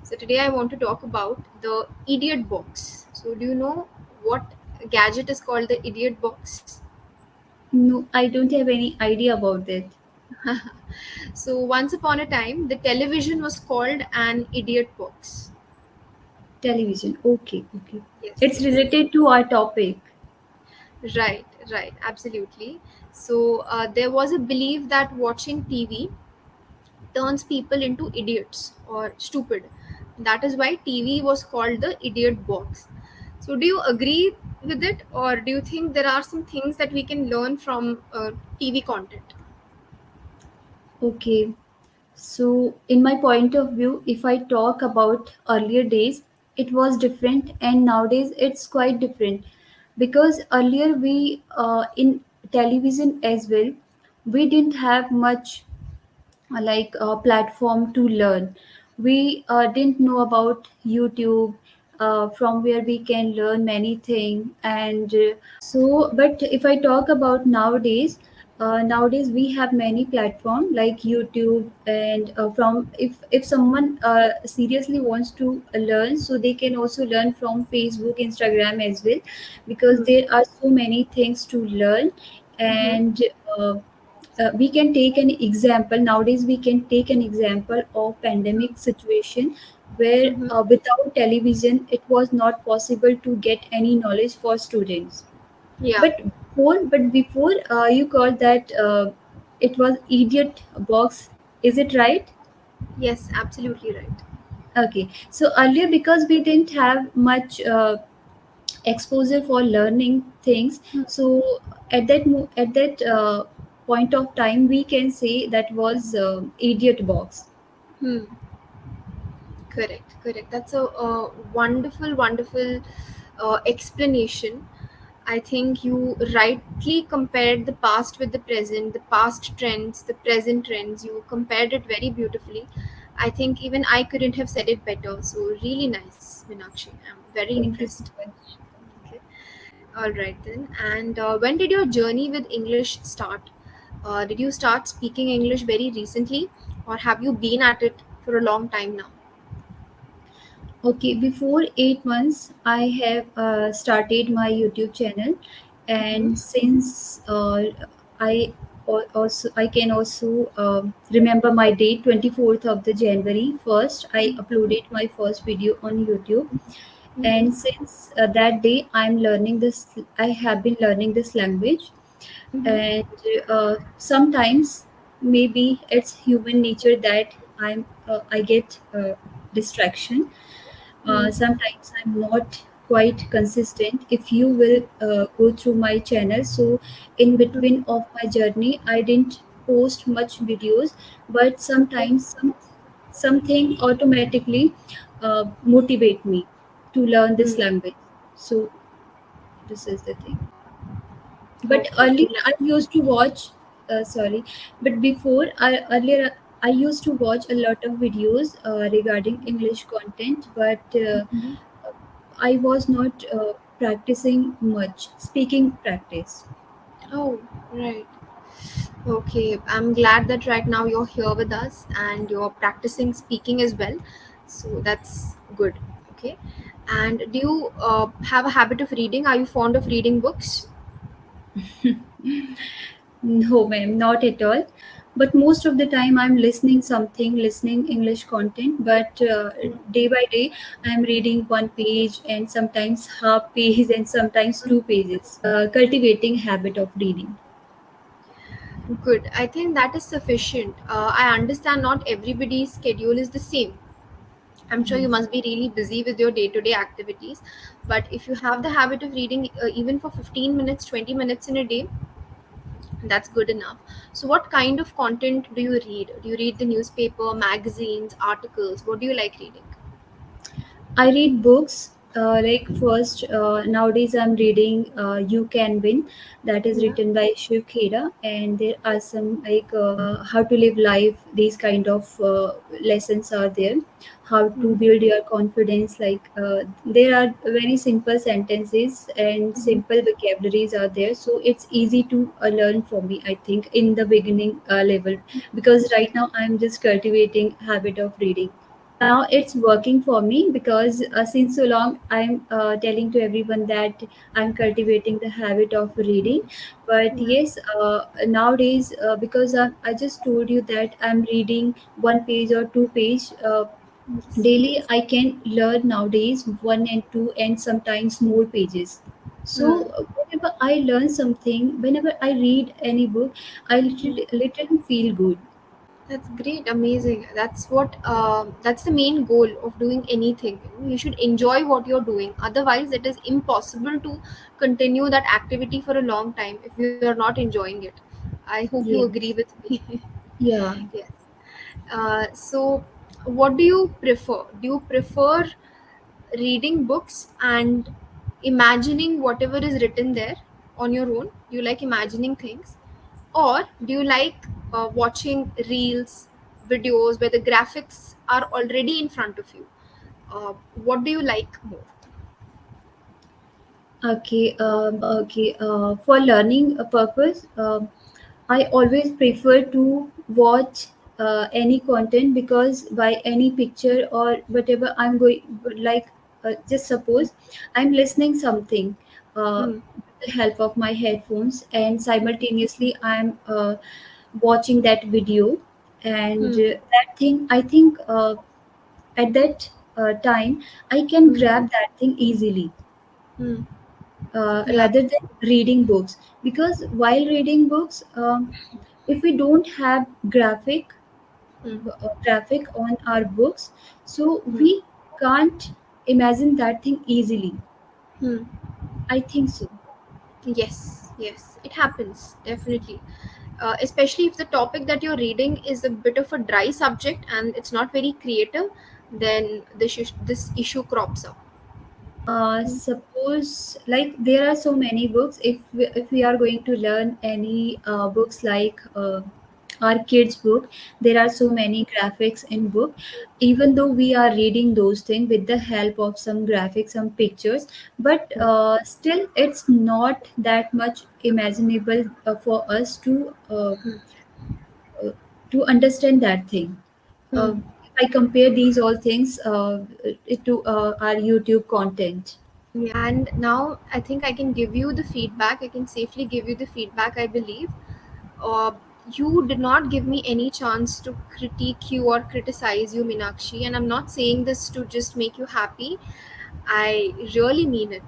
So today I want to talk about the idiot box. So do you know what gadget is called the idiot box? No, I don't have any idea about that. So once upon a time, the television was called an idiot box. Television. Okay, okay. Yes, It's yes. related to our topic. Right, right, absolutely. So there was a belief that watching TV turns people into idiots or stupid. That is why TV was called the idiot box. So, do you agree with it, or do you think there are some things that we can learn from TV content? Okay. So, in my point of view, if I talk about earlier days, it was different, and nowadays it's quite different because earlier we, in television as well, we didn't have much like a platform to learn. We didn't know about YouTube, from where we can learn many things. And but if I talk about nowadays, nowadays we have many platforms like YouTube, and from if someone seriously wants to learn, so they can also learn from Facebook, Instagram as well, because Hmm. there are so many things to learn. Mm-hmm. And uh, we can take an example. Nowadays we can take an example of pandemic situation where Mm-hmm. without television it was not possible to get any knowledge for students. Yeah. But before you call that, it was idiot box, is it right? Yes, absolutely right. Okay, so earlier because we didn't have much exposure for learning things, so at that point of time we can say that was idiot box. Hmm. Correct, correct. That's a wonderful, wonderful explanation. I think you rightly compared the past with the present, the past trends, the present trends. You compared it very beautifully. I think even I couldn't have said it better. So, really nice, Meenakshi. I'm very Thank you so impressed. much. Okay. All right, then. And when did your journey with English start? Did you start speaking English very recently, or have you been at it for a long time now? Okay, before 8 months, I have started my YouTube channel, Mm-hmm. and since I also I can also remember my date, 24th of the January. First, I uploaded my first video on YouTube, and Mm-hmm. since that day, I'm learning this. I have been learning this language, Mm-hmm. and sometimes maybe it's human nature that I get distraction. Sometimes I'm not quite consistent. If you will go through my channel, so in between of my journey I didn't post much videos, but Okay. sometimes something automatically motivate me to learn this Hmm. language. So this is the thing. But Okay. earlier I used to watch, sorry, but earlier I used to watch a lot of videos regarding English content, but I was not practicing much speaking practice. Oh, right. Okay. I'm glad that right now you're here with us and you're practicing speaking as well. So that's good. Okay. And do you have a habit of reading? Are you fond of reading books? No, ma'am, not at all. But most of the time, I'm listening something, listening English content. But day by day, I'm reading one page and sometimes half page and sometimes 2 pages. Cultivating habit of reading. Good. I think that is sufficient. I understand not everybody's schedule is the same. I'm sure you Yes. must be really busy with your day to day activities. But if you have the habit of reading even for 15 minutes, 20 minutes in a day, that's good enough. So, what kind of content do you read? Do you read the newspaper, magazines, articles? What do you like reading? I read books. Like first, nowadays I'm reading "You Can Win," that is Yeah. written by Shiv Khera, and there are some like how to live life. These kind of lessons are there. How to Mhm. build your confidence. Like there are very simple sentences and Mhm. simple vocabularies are there, so it's easy to learn for me. I think in the beginning level, because right now I'm just cultivating habit of reading. Now it's working for me because since so long I'm telling to everyone that I'm cultivating the habit of reading. But Hmm. yes, nowadays because I just told you that I'm reading one page or two page Yes. daily. I can learn nowadays one and two and sometimes more pages. Hmm. So whenever I learn something, whenever I read any book, I literally feel good. That's great, amazing. That's what. That's the main goal of doing anything. You should enjoy what you're doing. Otherwise, it is impossible to continue that activity for a long time if you are not enjoying it. I hope you agree Yes. with me. Yeah. Yes. So, what do you prefer? Do you prefer reading books and imagining whatever is written there on your own? Do you like imagining things? Or do you like watching reels, videos where the graphics are already in front of you? What do you like more? Okay. For learning a purpose, I always prefer to watch any content because by any picture or whatever I'm going, like just suppose I'm listening something Hmm. with the help of my headphones and simultaneously I'm watching that video, and Hmm. that thing I think at that time I can Hmm. grab that thing easily Hmm. Yeah. rather than reading books, because while reading books if we don't have Hmm. graphic on our books, so Hmm. we can't imagine that thing easily. Hmm. I think so. Yes, yes, it happens definitely. Especially if the topic that you're reading is a bit of a dry subject and it's not very creative, then this issue crops up. Suppose like there are so many books. If we are going to learn any books like our kids book, there are so many graphics in book. Even though we are reading those things with the help of some graphics, some pictures, but still it's not that much imaginable for us uh, to understand that thing. Hmm. If I compare these all things to our YouTube content. Yeah, and now I think I can give you the feedback. I can safely give you the feedback, I believe. Uh, you did not give me any chance to critique you or criticize you, Minakshi, and I'm not saying this to just make you happy. I really mean it.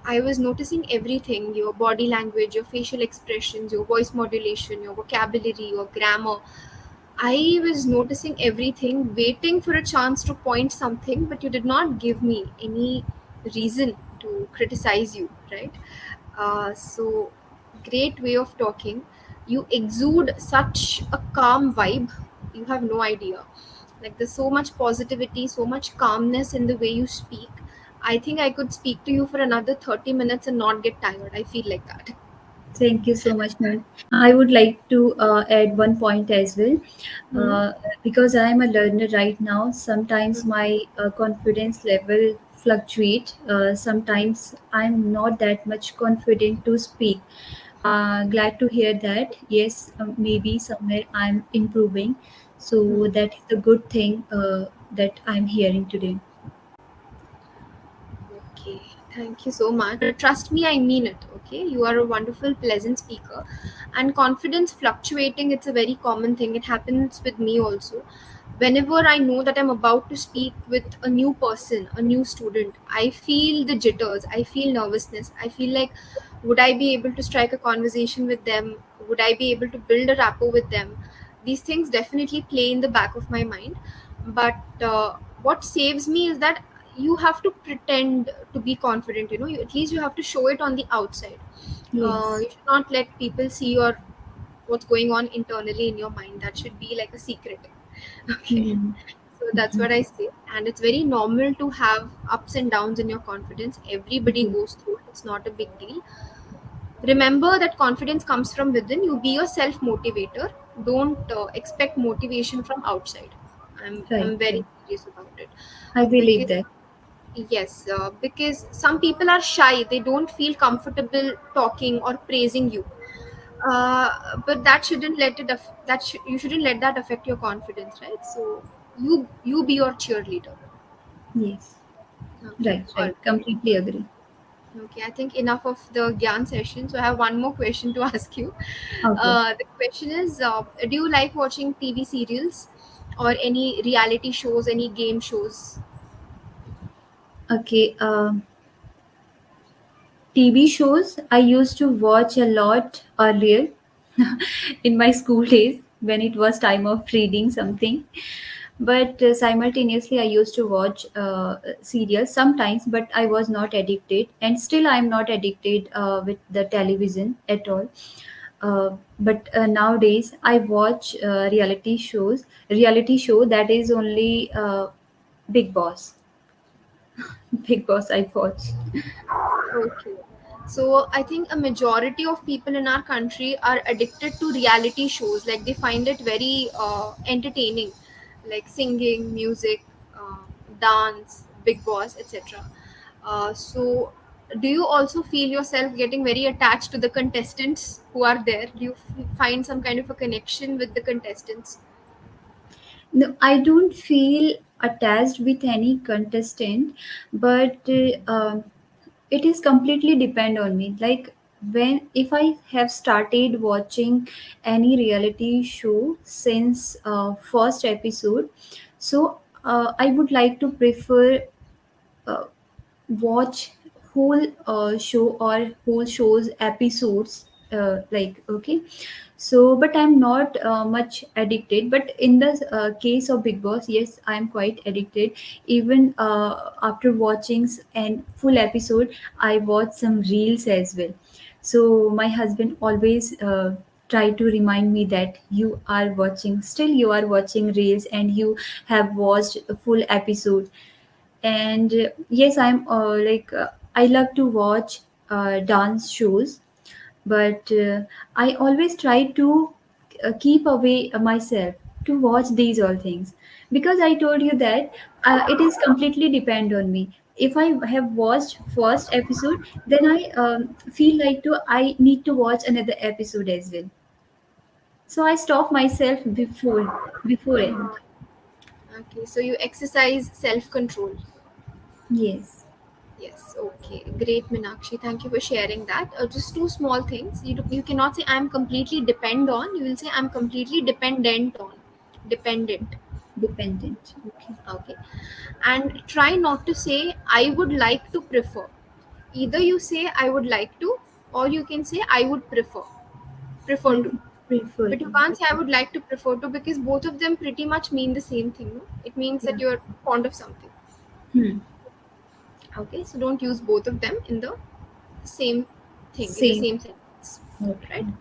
I was noticing everything: your body language, your facial expressions, your voice modulation, your vocabulary, your grammar. I was noticing everything, waiting for a chance to point something, but you did not give me any reason to criticize you, right? So, great way of talking. You exude such a calm vibe. You have no idea. Like, there's so much positivity, so much calmness in the way you speak. I think I could speak to you for another 30 minutes and not get tired. I feel like that. Thank you so much, ma'am. I would like to add one point as well. Hmm. Because I am a learner right now, sometimes my confidence level fluctuate. Sometimes I'm not that much confident to speak. Glad to hear that. Yes, maybe somewhere I'm improving. So Hmm. that is a good thing that I'm hearing today. Okay, thank you so much. But trust me, I mean it. Okay, you are a wonderful, pleasant speaker, and confidence fluctuating. It's a very common thing. It happens with me also. Whenever I know that I'm about to speak with a new person, a new student, I feel the jitters. I feel nervousness. I feel like, would I be able to strike a conversation with them? Would I be able to build a rapport with them? These things definitely play in the back of my mind. But what saves me is that you have to pretend to be confident. At least you have to show it on the outside. Yes. You should not let people see your what's going on internally in your mind. That should be like a secret. Okay. Mhm. So that's what I say, and it's very normal to have ups and downs in your confidence. Everybody Yes. goes through it. It's not a big deal. Remember that confidence comes from within. You be your self motivator. Don't expect motivation from outside. I'm Right. very Right. serious about it. I believe Because that. yes, because some people are shy. They don't feel comfortable talking or praising you. But that shouldn't let it. You shouldn't let that affect your confidence, right? So you be your cheerleader. Yes. Okay, Right, all right. Completely agree. okay. I think enough of the Gyan session. So I have one more question to ask you. Okay. The question is, do you like watching TV serials or any reality shows, any game shows? Okay. TV shows I used to watch a lot earlier in my school days when it was time of reading something. But simultaneously, I used to watch serials sometimes, but I was not addicted, and still I'm not addicted with the television at all. But nowadays, I watch reality show that is only Big Boss. Big Boss I watch. Okay. So I think a majority of people in our country are addicted to reality shows. Like they find it very entertaining, like singing, music, dance, Big Boss, etc. So, do you also feel yourself getting very attached to the contestants who are there? Do you find some kind of a connection with the contestants? No, I don't feel attached with any contestant, but it is completely depend on me. Like when if I have started watching any reality show since first episode, so I would like to prefer uh, watch whole show or whole shows episodes, like okay. So but I'm not much addicted, but in the case of Big Boss, yes, I'm quite addicted. Even after watching an full episode, I watch some reels as well. So my husband always try to remind me that you are watching reels and you have watched a full episode. And yes, I love to watch dance shows, but I always try to keep away myself to watch these all things, because I told you that it is completely depend on me. If I have watched first episode, then I feel like to I need to watch another episode as well, so I stop myself before end. Okay, so you exercise self control. Yes. Yes, okay, great, Minakshi. Thank you for sharing that. Just two small things. You cannot say I'm completely depend on. You will say I'm completely dependent on. Dependent. Dependent. Okay. Okay, and try not to say I would like to prefer. Either you say I would like to, or you can say I would prefer. Prefer I to. would prefer But you to. can't say I Okay. would like to prefer to because both of them pretty much mean the same thing. No? It means Yeah. that you're fond of something. Hmm. Okay, so don't use both of them in the same thing, in the Same. same sentence. Okay. Right?